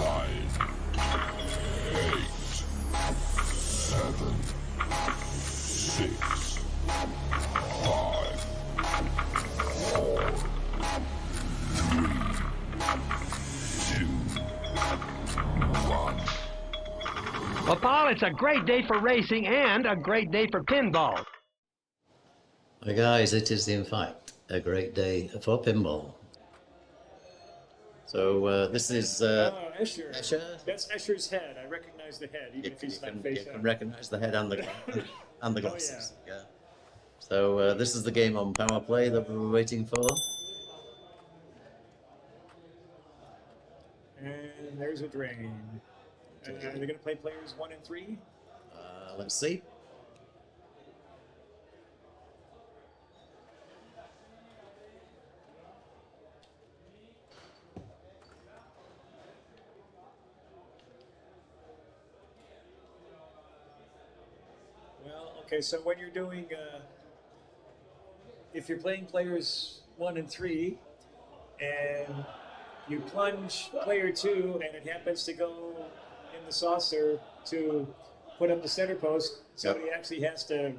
Well, Paul, it's a great day for racing and a great day for pinball. Hi guys, it is in fact a great day for pinball. So this is Escher. Escher. That's Escher's head. I recognize the head, even if he's not face You up. can recognize the head and the and the Oh, glasses. Yeah. So this is the game on power play that we were waiting for. And there's a drain. Are they going to play players 1 and 3? Let's see. Well, okay, so when you're doing, if you're playing players 1 and 3, and you plunge player 2, and it happens to go in the saucer to put up the center post, somebody actually has to,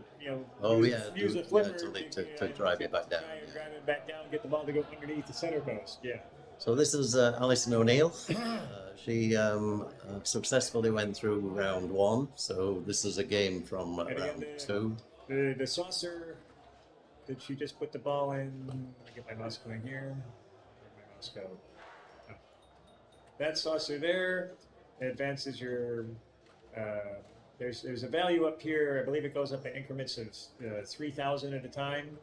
use a flipper to drive it back down. Drive it back down, get the ball to go underneath the center post. Yeah. So this is Allison O'Neill. She successfully went through round 1. So this is a game from round 2. The saucer that she just put the ball in. Let me get my mouse going here. Where'd my mouse go? Oh. That saucer there advances your. There's a value up here. I believe it goes up in increments of 3,000 at a time,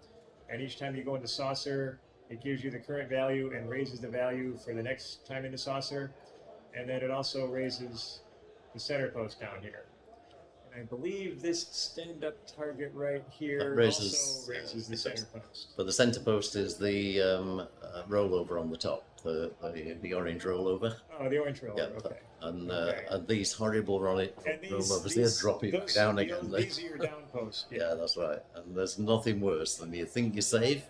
and each time you go in the saucer, it gives you the current value and raises the value for the next time in the saucer, and then it also raises the center post down here. And I believe this stand-up target right here also raises the center post. But the center post is the rollover on the top, the orange rollover. Oh, the orange rollover. Yeah, okay. And these horrible rollovers, they're dropping back down again. These are your down posts. Yeah, that's right. And there's nothing worse than you think you're safe,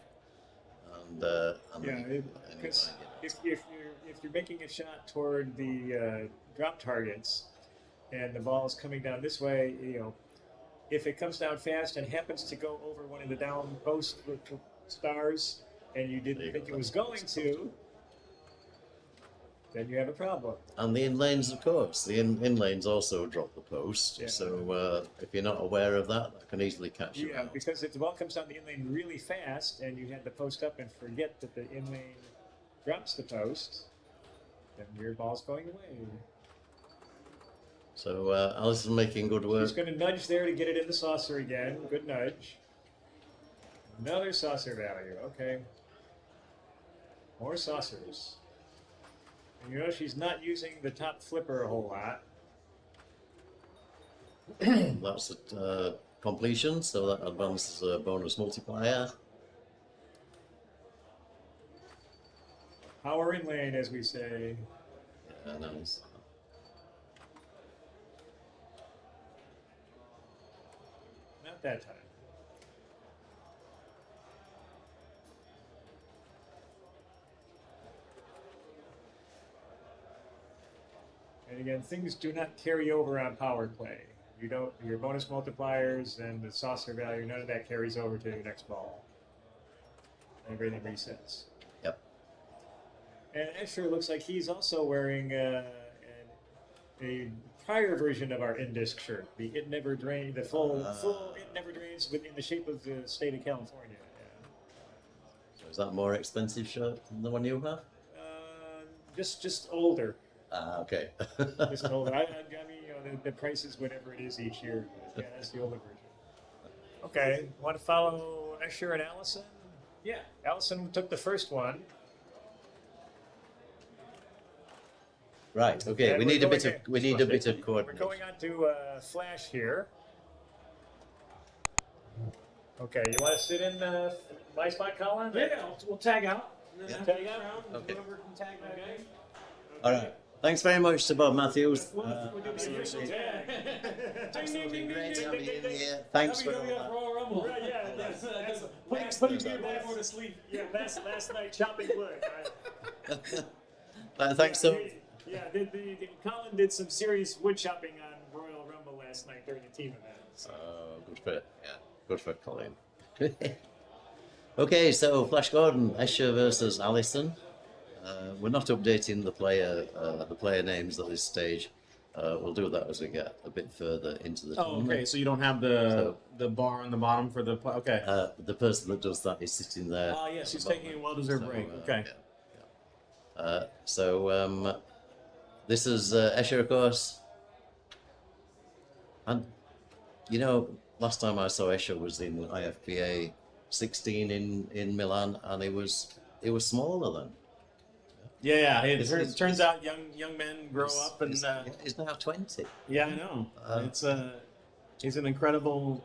because if you're making a shot toward the drop targets, and the ball is coming down this way, if it comes down fast and happens to go over one of the down post stars, and you didn't think it was going to, then you have a problem. And the in lanes, of course. The in lanes also drop the post. Yeah. So if you're not aware of that, that can easily catch you out. Because if the ball comes down the in lane really fast and you had the post up and forget that the in lane drops the post, then your ball's going away. So Allison's making good work. She's going to nudge there to get it in the saucer again. Good nudge. Another saucer value. Okay. More saucers. And she's not using the top flipper a whole lot. That's at completion, so that advances a bonus multiplier. Power in lane, as we say. Yeah, nice. Not that time. And again, things do not carry over on power play. Your bonus multipliers and the saucer value, none of that carries over to your next ball. Everything resets. Yep. And Escher looks like he's also wearing a prior version of our in-disc shirt, the It Never Drains, the full It Never Drains in the shape of the state of California. Yeah. So is that a more expensive shirt than the one you have? Just older. Okay. Just older. I mean, the price is whatever it is each year. Yeah, that's the older version. Okay, want to follow Escher and Allison? Yeah, Allison took the first one. Right. Okay. And we need a bit of coordination. We're going on to Flash here. Okay, you want to sit in my spot, Colin? Yeah, we'll tag out. Yeah. Tag out. Okay. Whoever can tag that game. All right. Thanks very much to Bob Matthews. Absolutely great having you in here. Thanks for all that. Royal Rumble. Right, yeah, that's Putting your blackboard to sleep. yeah, last night chopping wood. Thanks so. Yeah, Colin did some serious wood chopping on Royal Rumble last night during the team event. So. Good for good for Colin. Okay, so Flash Gordon, Escher versus Allison. We're not updating the player names at this stage. We'll do that as we get a bit further into the tournament. Okay, so you don't have the bar on the bottom for the play. Okay. The person that does that is sitting there. Oh, yes, he's taking a well-deserved break. Okay. So this is Escher, of course. And, you know, last time I saw Escher was in IFPA 16 in Milan, and it was smaller then. Yeah. It turns out young men grow up, and he's now 20. Yeah, I know. He's an incredible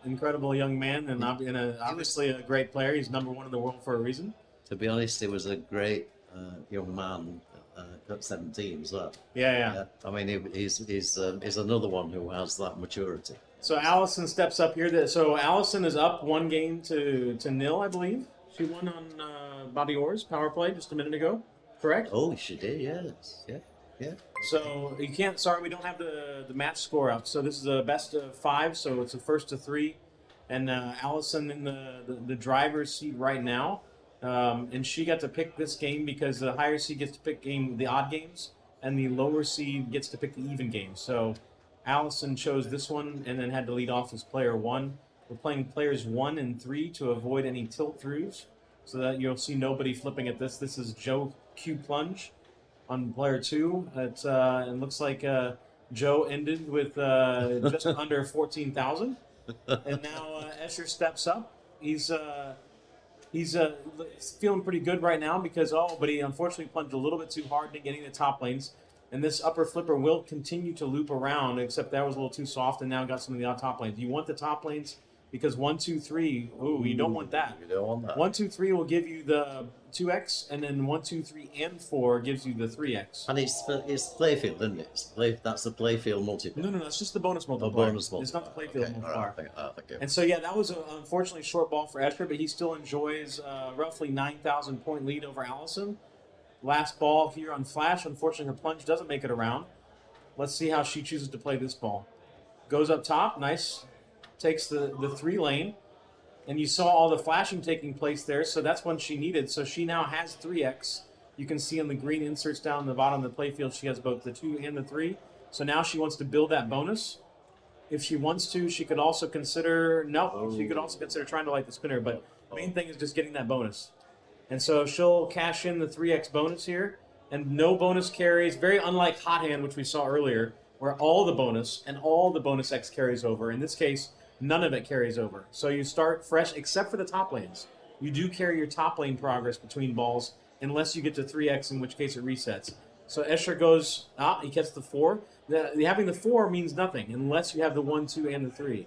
young man, and obviously a great player. He's number 1 in the world for a reason. To be honest, he was a great young man at 17 as well. Yeah. I mean, he's another one who has that maturity. So Allison steps up here. So Allison is up 1 game to 0, I believe. She won on Bobby Orr's power play just a minute ago, correct? Oh, she did, yes. Yeah. So you can't. Sorry, we don't have the match score up. So this is a best of 5. So it's a first to 3, and Allison in the driver's seat right now. And she got to pick this game because the higher seed gets to pick the odd games, and the lower seed gets to pick the even games. So Allison chose this one and then had to lead off as player 1. We're playing players 1 and 3 to avoid any tilt throughs, so that you'll see nobody flipping at this. This is Joe Q plunge on player 2. It looks like Joe ended with just under 14,000, and now Escher steps up. He's feeling pretty good right now but he unfortunately plunged a little bit too hard into getting the top lanes. And this upper flipper will continue to loop around, except that was a little too soft, and now got some of the top lanes. You want the top lanes because 1, 2, 3. Ooh, you don't want that. You don't want that. 1, 2, 3 will give you the 2x, and then 1, 2, 3, and 4 gives you the 3x. And it's playfield, isn't it? That's the playfield multiplier. No, it's just the bonus multiplier. Bonus multiplier. It's not the playfield multiplier. Thank you. And so, yeah, that was unfortunately short ball for Escher, but he still enjoys roughly 9,000 point lead over Allison. Last ball here on Flash. Unfortunately, her plunge doesn't make it around. Let's see how she chooses to play this ball. Goes up top. Nice. Takes the 3 lane. And you saw all the flashing taking place there, so that's when she needed. So she now has 3x. You can see on the green inserts down the bottom of the playfield, she has both the 2 and the 3. So now she wants to build that bonus. If she wants to, she could also consider... No, she could also consider trying to light the spinner, but the main thing is just getting that bonus. And so she'll cash in the 3x bonus here, and no bonus carries, very unlike Hot Hand, which we saw earlier, where all the bonus and all the bonus X carries over. In this case, none of it carries over. So you start fresh, except for the top lanes. You do carry your top lane progress between balls, unless you get to 3x, in which case it resets. So Escher goes, he gets the 4. Having the 4 means nothing, unless you have the 1, 2, and the 3.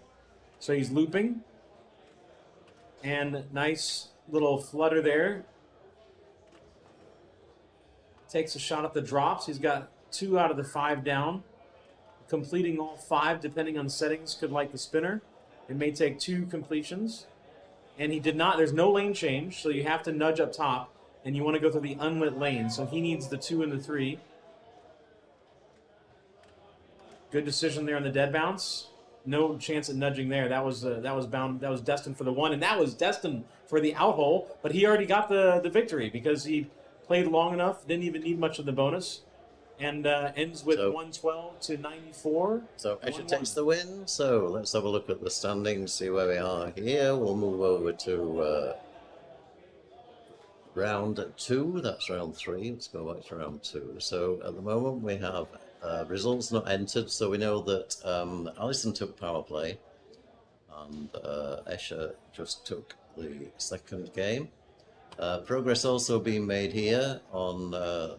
So he's looping, and nice little flutter there. Takes a shot at the drops. He's got 2 out of the 5 down. Completing all 5, depending on settings, could light the spinner. It may take 2 completions. And he did not. There's no lane change, so you have to nudge up top. And you want to go through the unlit lane. So he needs the 2 and the 3. Good decision there on the dead bounce. No chance at nudging there. That was destined for the 1, and that was destined for the out hole. But he already got the victory because he played long enough, didn't even need much of the bonus, and ends with 112 to 94. So Escher takes the win. So let's have a look at the standings, see where we are here. We'll move over to round 2. That's round 3. Let's go back to round 2. So at the moment we have results not entered. So we know that Allison took power play, and Escher just took the second game. Progress also being made here on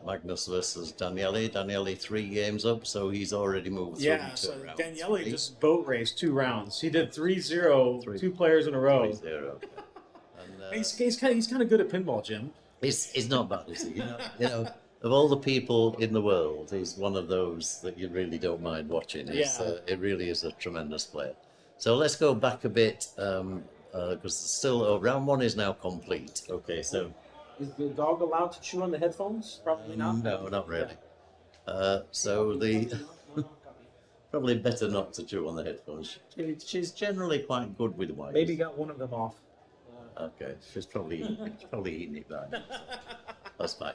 Magnus versus Daniele. Daniele 3 games up, so he's already moved through to so round Daniele 3. just boat raced 2 rounds. He did 3-0, 2 players in a row. 3-0. And, He's kind of good at pinball, Jim. he's not bad, is he? You know, of all the people in the world, he's one of those that you really don't mind watching. It really is a tremendous player. So let's go back a bit. Because still round 1 is now complete. Okay, so Is the dog allowed to chew on the headphones? Probably not. no, not really. So the probably better not to chew on the headphones. She's generally quite good with wires. Maybe got one of them off. Okay, she's probably eating it back. That's fine.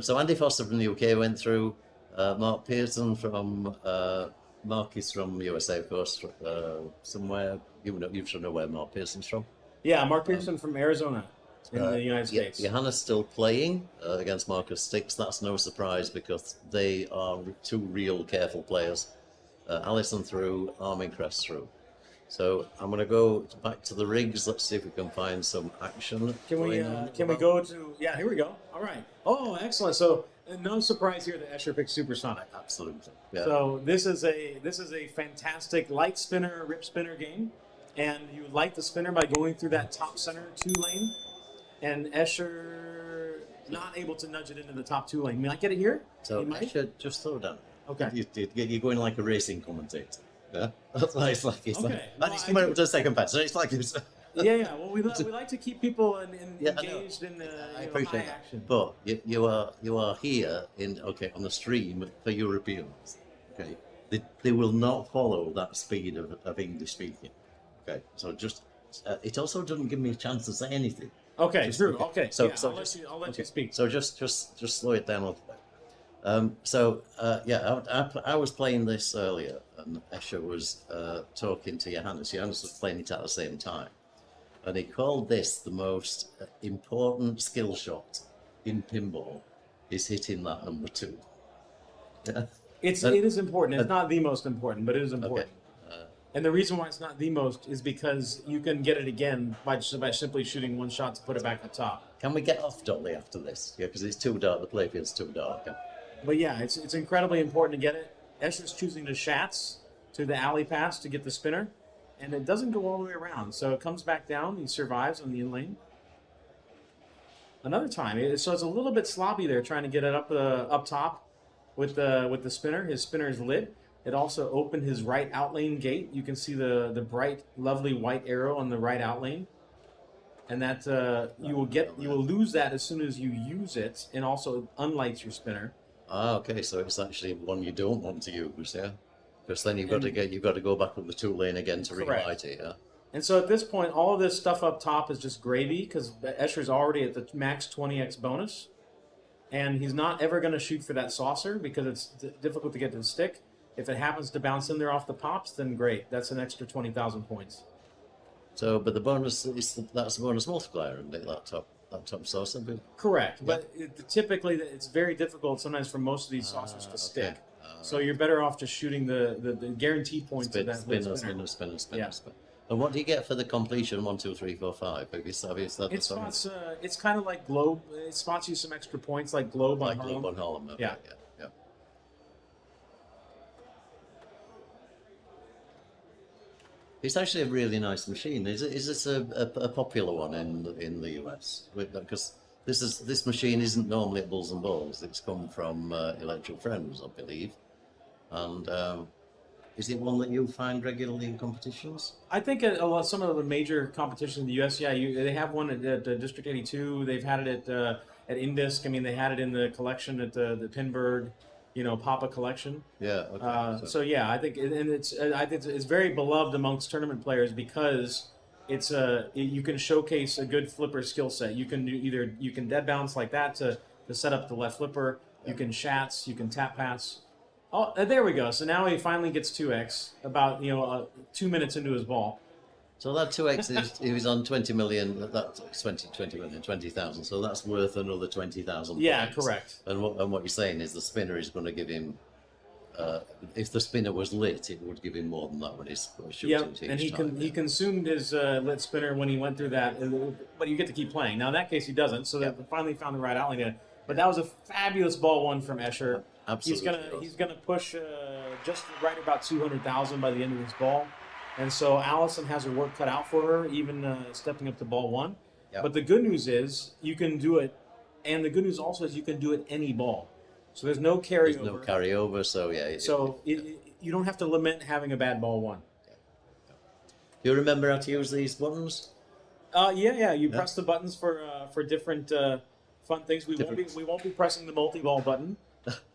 So Andy Foster from the UK went through. Mark Pearson from Marcus from USA, of course. Somewhere you should know where Mark Pearson's from. Yeah, Mark Pearson from Arizona in the United States. Johanna's still playing against Marcus Sticks. That's no surprise because they are two real careful players. Allison through, Armingcrest through. So I'm going to go back to the rigs. Let's see if we can find some action. Can we go to? Yeah, here we go. All right. Oh, excellent. So no surprise here that Escher picked Supersonic. Absolutely. Yeah. So this is a fantastic light spinner, rip spinner game, and you light the spinner by going through that top center 2 lane, and Escher not able to nudge it into the top 2 lane. May I get it here? So Escher, just slow down. Okay. You're going like a racing commentator. Yeah, that's nice. Like it's Okay. and he's coming up to the second pass. So it's like it's. Yeah. Well, we like to keep people engaged in I appreciate high that. action. But you are here on the stream for Europeans. Okay, they will not follow that speed of English speaking. Okay, so just it also doesn't give me a chance to say anything. Okay, true. Okay, So I'll let you speak. So just slow it down a little bit. I was playing this earlier, and Escher was talking to Johannes. Johannes was playing it at the same time, and he called this the most important skill shot in pinball. Is hitting that number 2. Yeah. It is important. It's not the most important, but it is important. Okay. And the reason why it's not the most is because you can get it again by simply shooting one shot to put it back up top. Can we get off Dolly after this? Yeah, because it's too dark. The playfield's too dark. Yeah. But yeah, it's incredibly important to get it. Escher's choosing to Schatz to the alley pass to get the spinner, and it doesn't go all the way around. So it comes back down. He survives on the in lane. Another time, so it's a little bit sloppy there, trying to get it up top with the spinner. His spinner is lit. It also opened his right out lane gate. You can see the bright, lovely white arrow on the right out lane, and that you will lose that as soon as you use it, and also unlights your spinner. Ah, okay. So it's actually one you don't want to use, yeah. Because then you've got to go back up the 2 lane again to relight it, yeah. And so at this point, all of this stuff up top is just gravy because Escher's already at the max 20x bonus, and he's not ever going to shoot for that saucer because it's difficult to get to the stick. If it happens to bounce in there off the pops, then great. That's an extra 20,000 points. So, but the bonus that's the bonus multiplier, isn't it? That top saucer. Correct, but typically it's very difficult sometimes for most of these saucers to stick. So you're better off just shooting the guaranteed points of that spinner. And what do you get for the completion? 1, 2, 3, 4, 5. It's kind of like Globe. It spots you some extra points like Globe on Harlem. Globe on Harlem. Okay, yeah. It's actually a really nice machine. Is this a popular one in the US? Because this machine isn't normally at Bulls&Balls. It's come from Electric Friends, I believe. And is it one that you find regularly in competitions? I think some of the major competitions in the US, they have one at District 82. They've had it at Indisc. I mean, they had it in the collection at the Pinbird. Papa collection. Yeah. Okay. So yeah, I think it's very beloved amongst tournament players because you can showcase a good flipper skill set. You can you can dead bounce like that to set up the left flipper. Yeah. You can Schatz. You can tap pass. Oh, there we go. So now he finally gets 2x about 2 minutes into his ball. So that 2x he was on 20 million. That's 20 million, 20,000. So that's worth another 20,000. Yeah, correct. And what you're saying is the spinner is going to give him. If the spinner was lit, it would give him more than that when he's shooting. Yep, and he consumed his lit spinner when he went through that. But you get to keep playing. Now in that case he doesn't. So they finally found the right outlet. But that was a fabulous ball one from Escher. Absolutely. He's gonna push just right about 200,000 by the end of this ball. And so Allison has her work cut out for her, even stepping up to ball 1. Yep. But the good news is you can do it, and the good news also is you can do it any ball. So there's no carryover. There's no carryover, so yeah. You don't have to lament having a bad ball 1. Yeah. Do you remember how to use these buttons? You press the buttons for different fun things. We won't be pressing the multi-ball button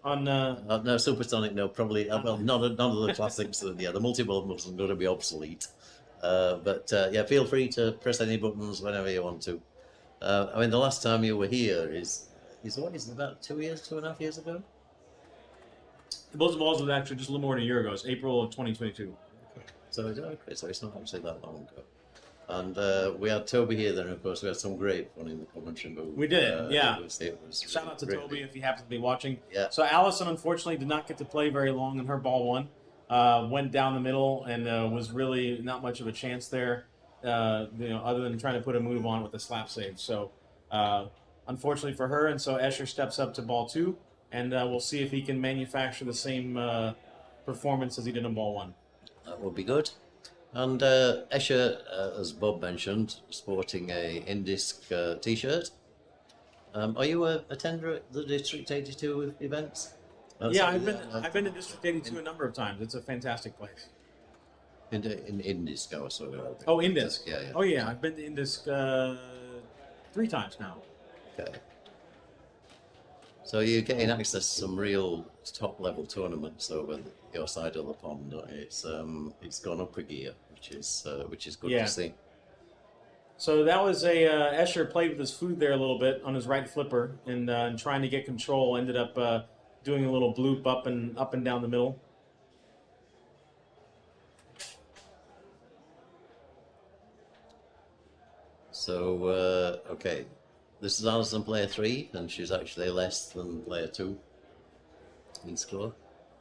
On No, Supersonic, no, probably. Well, none of the classics. Yeah, the multi-ball wasn't going to be obsolete. But yeah, feel free to press any buttons whenever you want to. I mean, the last time you were here is what, is it about 2.5 years ago? the Bulls&Balls was actually just a little more than a year ago. It's April of 2022. So, okay, so it's not actually that long ago. And we had Toby here then, of course. We had some great fun in the commentary booth. We did, yeah. It was Shout really out to great. Toby if he happens to be watching. Yeah. So Allison unfortunately did not get to play very long in her ball one. Went down the middle and was really not much of a chance there, other than trying to put a move on with the slap save. So unfortunately for her, and so Escher steps up to ball two, and we'll see if he can manufacture the same performance as he did in ball one. That would be good. And Escher, as Bob mentioned, sporting a Indisc T-shirt. Are you a attender at the District 82 events? Yeah, I've been to District 82 a number of times. It's a fantastic place. In Indisc, I was talking about. Oh, Indisc. Yeah, yeah. Oh, yeah. I've been to Indisc 3 times now. Okay. So you're getting access to some real top-level tournaments over your side of the pond. It's gone up a gear, which is good Yeah. to see. So that was Escher played with his food there a little bit on his right flipper and trying to get control. Ended up doing a little bloop up and down the middle. So okay, this is Allison player 3, and she's actually less than player 2 in score.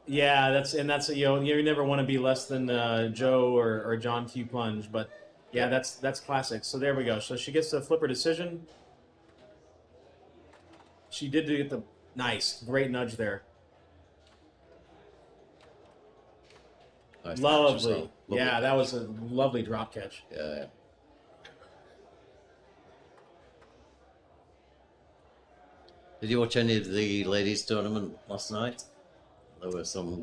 Yeah, that's you never want to be less than Joe or John Q plunge, but yeah, that's classic. So there we go. So she gets the flipper decision. She did get the great nudge there. Nice catch as Lovely. well. Yeah, Lovely that catch. was a lovely drop catch. Yeah. Did you watch any of the ladies' tournament last night? There was some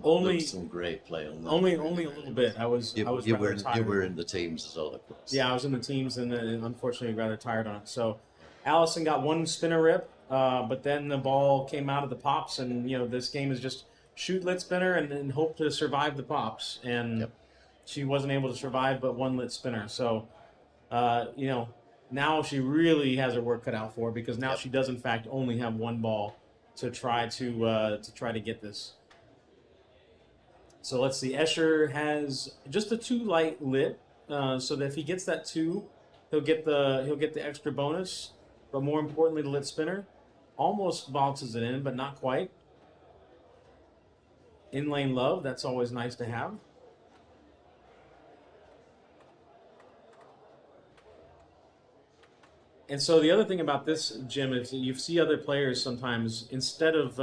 great play on that. Only a little bit. I was You rather tired. were in the teams as well, of course. Yeah, I was in the teams and unfortunately rather tired on it. So Allison got one spinner rip, but then the ball came out of the pops, and this game is just shoot lit spinner and hope to survive the pops, and she wasn't able to survive but one lit spinner. So now she really has her work cut out for her, because now she does in fact only have one ball to try to get this. So let's see. Escher has just a 2 light lit, so that if he gets that 2, he'll get the extra bonus. But more importantly, the lit spinner almost bounces it in, but not quite. In lane love, that's always nice to have. And so the other thing about this, Jim, is you see other players sometimes, instead of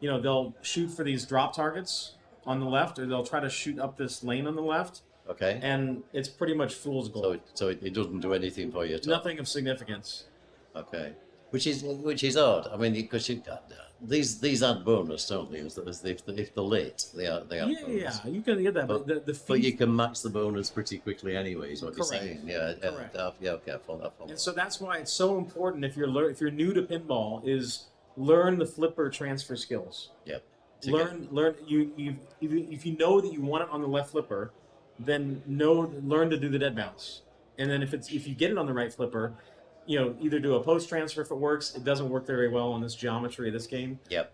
they'll shoot for these drop targets on the left, or they'll try to shoot up this lane on the left. Okay. And it's pretty much fool's gold. So it doesn't do anything for you at all. Nothing of significance. Okay. Which is odd. I mean, because these add bonus, don't they? If they're late, they add bonus. Yeah, you can get that. But you can max the bonus pretty quickly anyway, is what Correct. you're saying. Yeah. Correct. Okay, follow. And so that's why it's so important, if you're new to pinball, is learn the flipper transfer skills. Yep. Learn if you know that you want it on the left flipper, then learn to do the dead bounce. And then if you get it on the right flipper, either do a post transfer if it works. It doesn't work very well on this geometry of this game. Yep.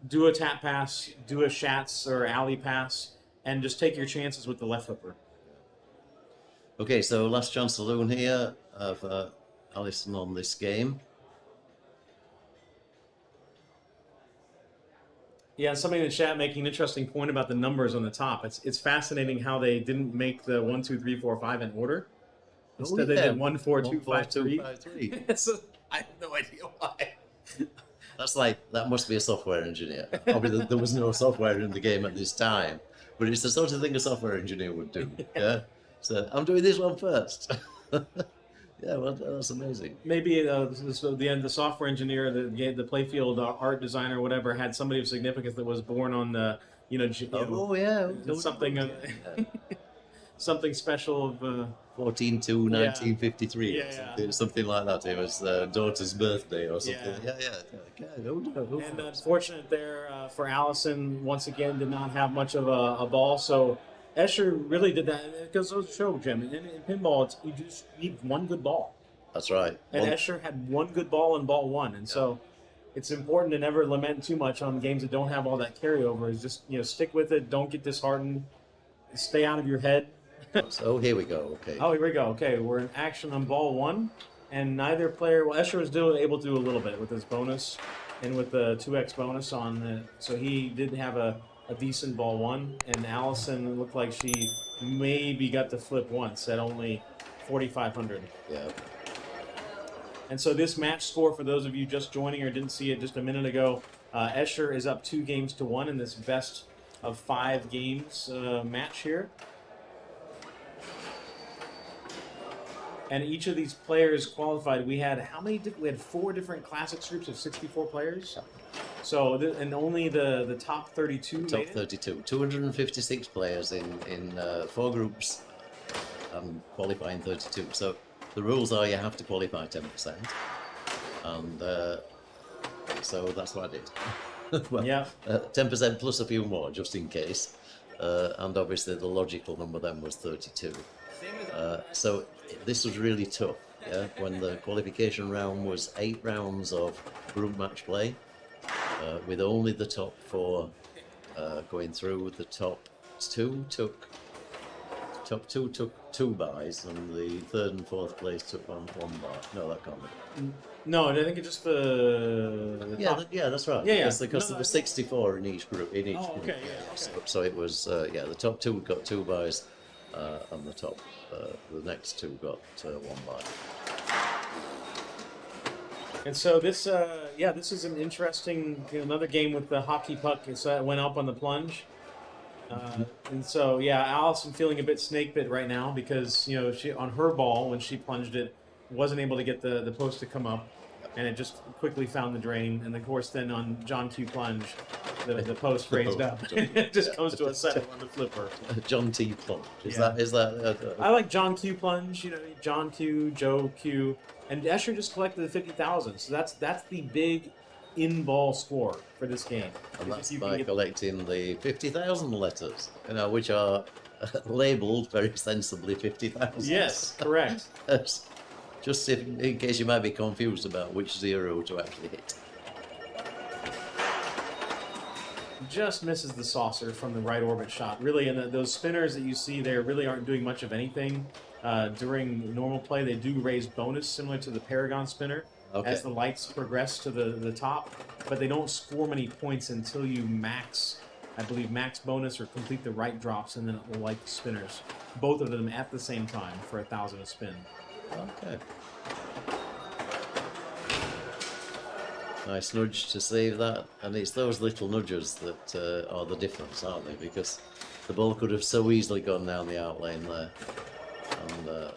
Do a tap pass, do a Schatz or alley pass, and just take your chances with the left flipper. Okay, so last chance saloon here of Allison on this game. Yeah, somebody in the chat making an interesting point about the numbers on the top. It's fascinating how they didn't make the 1, 2, 3, 4, 5 in order. Instead, they did 1, 4, 2, 5, 3. I have no idea why. That must be a software engineer. Obviously, there was no software in the game at this time, but it's the sort of thing a software engineer would do. Yeah. So I'm doing this one first. Yeah, well, that's amazing. Maybe the software engineer, the playfield art designer, whatever, had somebody of significance that was born on the, Oh yeah, something. something special of 14/2, 1953 Yeah, or yeah. something like that. It was daughter's birthday or something. Yeah. Yeah. Who knows? And unfortunate there for Allison, once again, did not have much of a ball. So Escher really did that. It goes to show, Jim, in pinball, you just need one good ball. That's right. And Escher had one good ball in ball one. And so it's important to never lament too much on games that don't have all that carryover. Is just, stick with it. Don't get disheartened. Stay out of your head. So here we go. Okay. Oh, here we go. Okay, we're in action on ball one. And neither player, well, Escher was able to do a little bit with his bonus and with the 2x bonus on the, so he did have a decent ball one. And Allison looked like she maybe got to flip once at only 4,500. Yeah. And so this match score, for those of you just joining or didn't see it just a minute ago, Escher is up 2-1 in this best of 5 games match here. And each of these players qualified. We had how many? We had 4 different classics groups of 64 players. So and only the top 32 Top made it? 32. 256 players in 4 groups, qualifying 32. So the rules are you have to qualify 10%, and so that's what I did. Well, Yeah. 10% plus a few more just in case, and obviously the logical number then was 32. So this was really tough. Yeah, when the qualification round was 8 rounds of group match play, with only the top 4 going through. The top 2 took 2 buys, and the 3rd and 4th place took one buy. No, that can't be. No, I think it's just the Yeah, top. that's right. Yeah. Because there were 64 in each group. Oh, okay, yeah, okay. So it was the top 2 got 2 buys, and the next 2 got 1 buy. And so this, this is an interesting, another game with the hockey puck. It went up on the plunge. And so, Allison feeling a bit snake bit right now because, she on her ball, when she plunged it, wasn't able to get the post to come up. And it just quickly found the drain. And, of course, then on John Q plunge, the post raised up. It just comes to a settle on the flipper. John T. Plump. Is Yeah. that? I like John Q plunge, John Q, Joe Q. And Escher just collected the 50,000. So that's the big in-ball score for this game. And If that's you can by get- collecting the 50,000 letters, which are labelled very sensibly 50,000. Yes, correct. Just in case you might be confused about which 0 to actually hit. Just misses the saucer from the right orbit shot. Really, and those spinners that you see there really aren't doing much of anything. During normal play, they do raise bonus, similar to the Paragon spinner, as the lights progress to the top, but they don't score many points until you max bonus or complete the right drops, and then it will light the spinners. Both of them at the same time for 1,000 a spin. Okay. Nice nudge to save that, and it's those little nudges that are the difference, aren't they? Because the ball could have so easily gone down the out lane there, and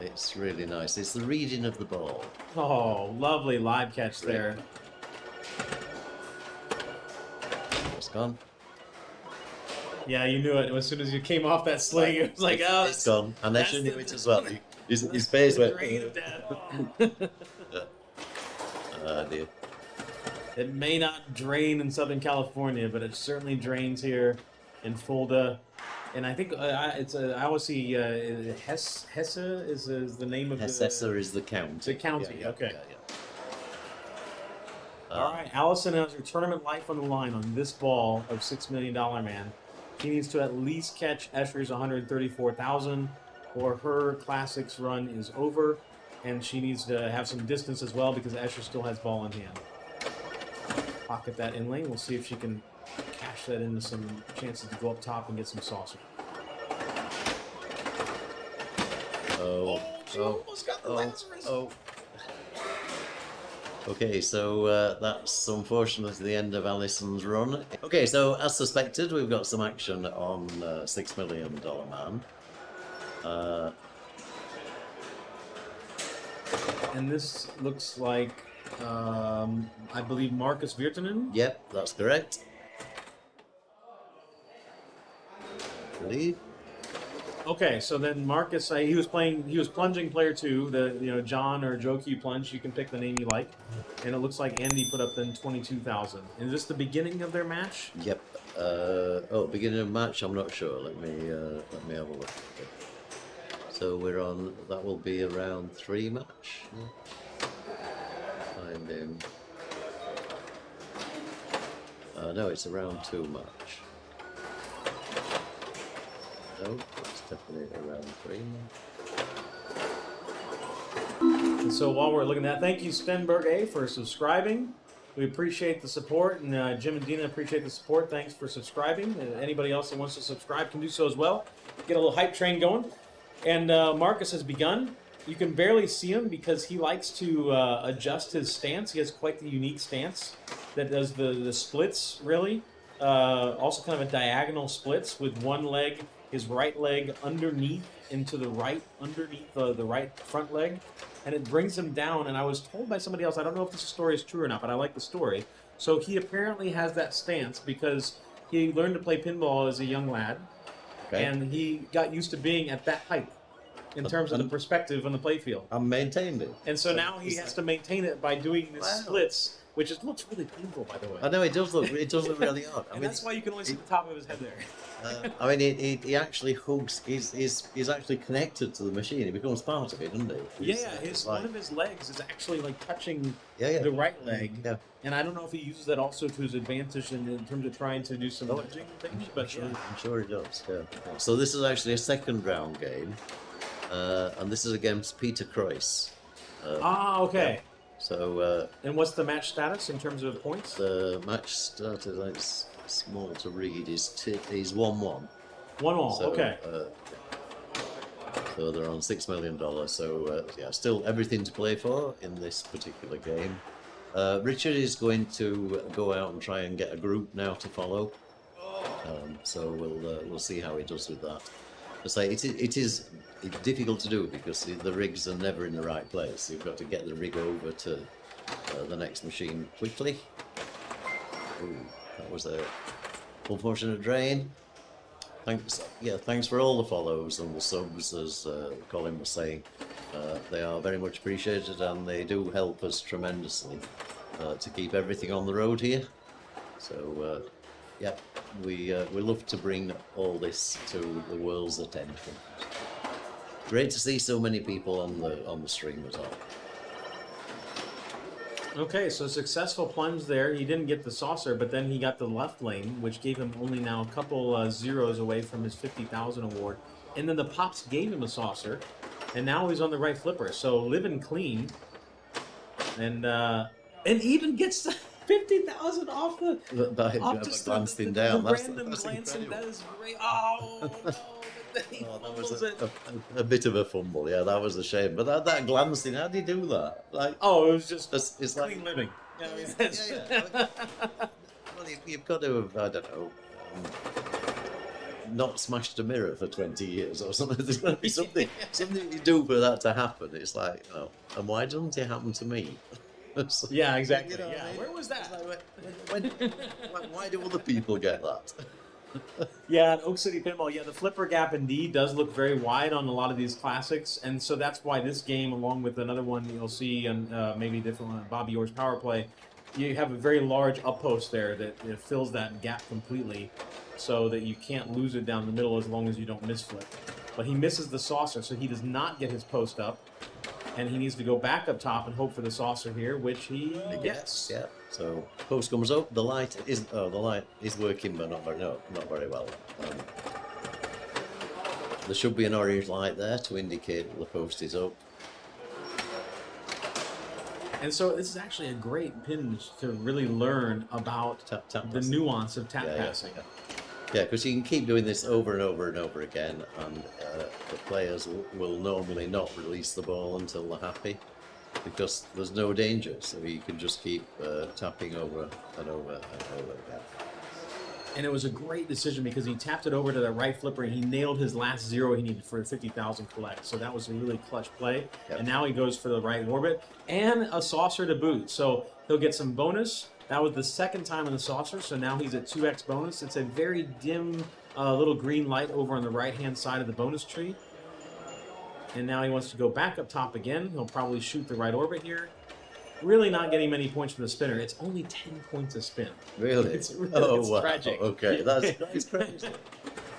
it's really nice. It's the reading of the ball. Oh, lovely live catch there. It's gone. Yeah, you knew it. As soon as you came off that sling, it was like, oh, It's gone. And that's Escher knew the- it as well. His face the went. drain of death. Dear. It may not drain in Southern California, but it certainly drains here in Fulda. And I think I always see Hesse is the name of Escher is the county. the county. Yeah, Okay. yeah. All right, Allison has her tournament life on the line on this ball of $6 Million Man. She needs to at least catch Escher's 134,000, or her classics run is over, and she needs to have some distance as well because Escher still has ball in hand. Pocket that in lane. We'll see if she can cash that into some chances to go up top and get some saucer. She almost got the Lazarus. Okay, so that's unfortunately the end of Allison's run. Okay, so as suspected, we've got some action on $6 Million Man. And this looks like, I believe, Markus Virtanen. Yep, that's correct. I believe. Okay, so then Marcus, he was plunging player 2. The John or Joe Q plunge. You can pick the name you like, and it looks like Andy put up then 22,000. Is this the beginning of their match? Yep. Beginning of match. I'm not sure. Let me have a look. Okay. So we're on. That will be a round 3 match. Find him. No, it's a round 2 match. No, it's definitely a round 3 match. And so while we're looking at that, thank you Stenberg A for subscribing. We appreciate the support, and Jim and Dina appreciate the support. Thanks for subscribing. Anybody else that wants to subscribe can do so as well. Get a little hype train going. And Marcus has begun. You can barely see him because he likes to adjust his stance. He has quite the unique stance that does the splits, really. Also kind of a diagonal splits with one leg, his right leg underneath into the right, underneath the right front leg. And it brings him down. And I was told by somebody else, I don't know if this story is true or not, but I like the story. So he apparently has that stance because he learned to play pinball as a young lad. Okay. And he got used to being at that height in terms of the perspective on the playfield. I maintained it. And so now he has to maintain it by doing these splits, which looks really painful, by the way. I know it does look really odd. And that's why you can only see the top of his head there. I mean, he actually hooks. He's actually connected to the machine. He becomes part of it, doesn't he? One of his legs is actually like touching Yeah. the right leg. Yeah. And I don't know if he uses that also to his advantage in terms of trying to do some nudging things, but I'm sure he does. Yeah. So this is actually a second round game, and this is against Peter Kroiss. okay. So And what's the match status in terms of points? the match started. It's small to read. He's 1-1. 1-1. So, Okay. So they're on $6 million. So still everything to play for in this particular game. Richard is going to go out and try and get a group now to follow. So we'll see how he does with that. I say it's difficult to do because the rigs are never in the right place. You've got to get the rig over to the next machine quickly. Ooh, that was a unfortunate drain. Thanks for all the follows and the subs, as Colin was saying. They are very much appreciated and they do help us tremendously to keep everything on the road here. So we love to bring all this to the world's attention. Great to see so many people on the stream as well. Okay, so successful plunge there. He didn't get the saucer, but then he got the left lane, which gave him only now a couple zeros away from his 50,000 award. And then the pops gave him a saucer, and now he's on the right flipper. So living clean, and even gets the 50,000 off the glancing down. The random glancing. That is great. Oh no. That was a bit of a fumble. Yeah, that was a shame. But that glancing, how did he do that? Like, it was just it's clean like living. Well, you've got to have, I don't know, not smashed a mirror for 20 years or something. There's got to be something you do for that to happen. It's like, and why doesn't it happen to me? Yeah, exactly. You know, Yeah, where was that? Why do other people get that? Yeah, at Oak City Pinball, the flipper gap indeed does look very wide on a lot of these classics, and so that's why this game, along with another one you'll see, and maybe a different one, Bobby Orr's Power Play, you have a very large uppost there that fills that gap completely, so that you can't lose it down the middle as long as you don't misflip. But he misses the saucer, so he does not get his post up, and he needs to go back up top and hope for the saucer here, which he gets. Yeah. So post comes up. The light is working, but not very well. There should be an orange light there to indicate that the post is up. And so this is actually a great pin to really learn about Tap the nuance of tap Yeah, passing. Yeah, because you can keep doing this over and over and over again, and the players will normally not release the ball until they're happy, because there's no danger, so you can just keep tapping over and over and over again. And it was a great decision because he tapped it over to the right flipper and he nailed his last zero he needed for a 50,000 collect. So that was a really clutch play. Yep. And now he goes for the right orbit and a saucer to boot. So he'll get some bonus. That was the second time in the saucer, so now he's at 2x bonus. It's a very dim a little green light over on the right-hand side of the bonus tree. And now he wants to go back up top again. He'll probably shoot the right orbit here. Really not getting many points from the spinner. It's only 10 points a spin. Really? It's wow. tragic. Okay, that's crazy.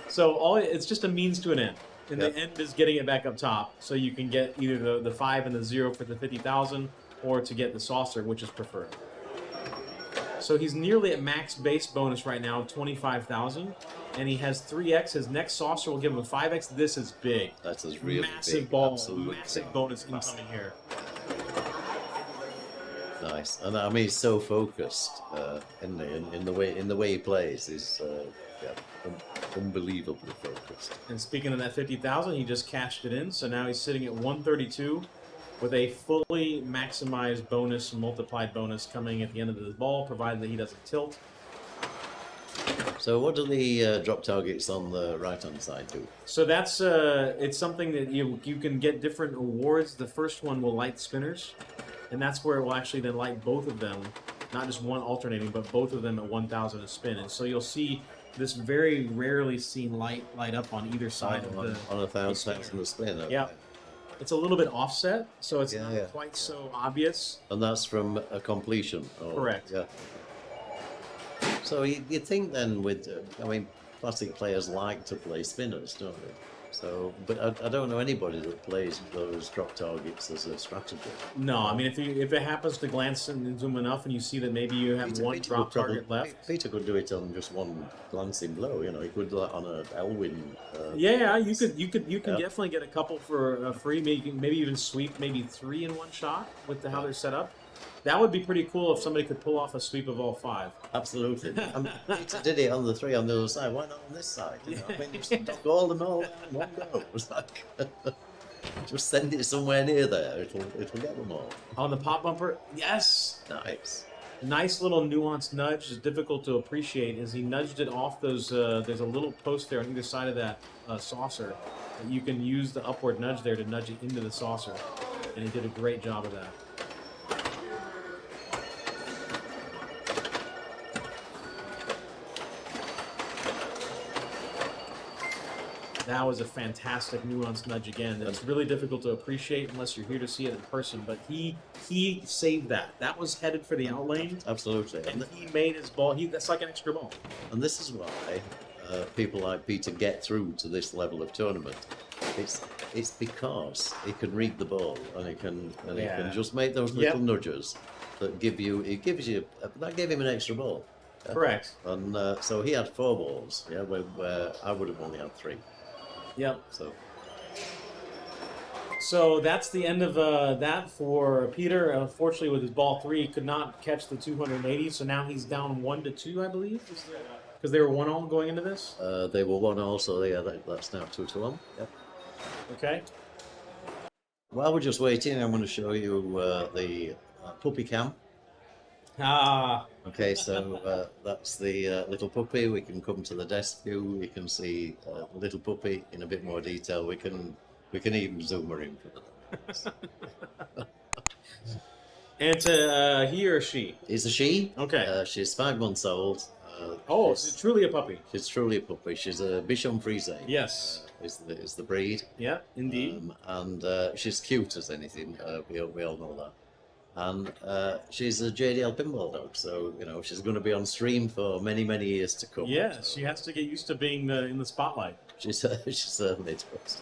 So it's just a means to an end. And Yep. the end is getting it back up top. So you can get either the 5 and the 0 for the 50,000 or to get the saucer, which is preferred. So he's nearly at max base bonus right now, 25,000. And he has 3x. His next saucer will give him a 5x. This is big. That's a really massive big, ball, absolutely massive big. bonus incoming here. Nice, and I mean he's so focused in the way he plays. He's unbelievably focused. And speaking of that 50,000, he just cashed it in. So now he's sitting at 132 with a fully maximized bonus, multiplied bonus coming at the end of the ball, provided that he doesn't tilt. So what do the drop targets on the right-hand side do? So that's it's something that you can get different awards. The first one will light spinners, and that's where it will actually then light both of them, not just one alternating, but both of them at 1,000 a spin. And so you'll see this very rarely seen light up on either side of the on 1,000 a spin. Okay. Yeah. It's a little bit offset, so it's Yeah, not yeah. quite so obvious. And that's from a completion. Oh, Correct. Yeah. So you'd think then with, I mean, classic players like to play spinners, don't they? So, but I don't know anybody that plays those drop targets as a strategy. No, I mean if it happens to glance and zoom enough, and you see that maybe you have one drop could probably- target left. Peter could do it on just one glancing blow. You know, he could do that on a Elwyn. Yeah, you can Yeah. definitely get a couple for free. Maybe even sweep maybe 3 in one shot with how they're set up. That would be pretty cool if somebody could pull off a sweep of all 5. Absolutely. I mean, Peter did it on the 3 on the other side. Why not on this side? You know, I mean, just knock all them all out in one go. It was like, just send it somewhere near there. It'll get them all. On the pop bumper, yes. Nice. Nice little nuanced nudge. Is difficult to appreciate as he nudged it off those. There's a little post there on either side of that saucer. That you can use the upward nudge there to nudge it into the saucer, and he did a great job of that. That was a fantastic nuanced nudge again. It's really difficult to appreciate unless you're here to see it in person. But he saved that. That was headed for the out lane, Absolutely. and he made his ball. That's like an extra ball. And this is why people like Peter get through to this level of tournament. It's because he can read the ball and he can just make those little nudges that gives you that gave him an extra ball. Yeah? Correct. And so he had 4 balls, yeah, where I would have only had 3. Yep. So that's the end of that for Peter. Unfortunately, with his ball 3, he could not catch the 280. So now he's down 1-2, I believe, because they were 1-all going into this. they were 1-all, so yeah, that's now 2-1. Yep. Okay. While we're just waiting, I'm going to show you the puppy cam. Ah. Okay, so that's the little puppy. We can come to the desk view. We can see the little puppy in a bit more detail. We can even zoom her in for the And to he or she? It's a she. Okay. She's 5 months old. It's truly a puppy. She's truly a puppy. She's a Bichon Frise. Yes. Is the breed. Yeah, indeed. And she's cute as anything. We all know that. And she's a JDL pinball dog, so you know she's going to be on stream for many years to come. Yes, she has to get used to being in the spotlight. She certainly does.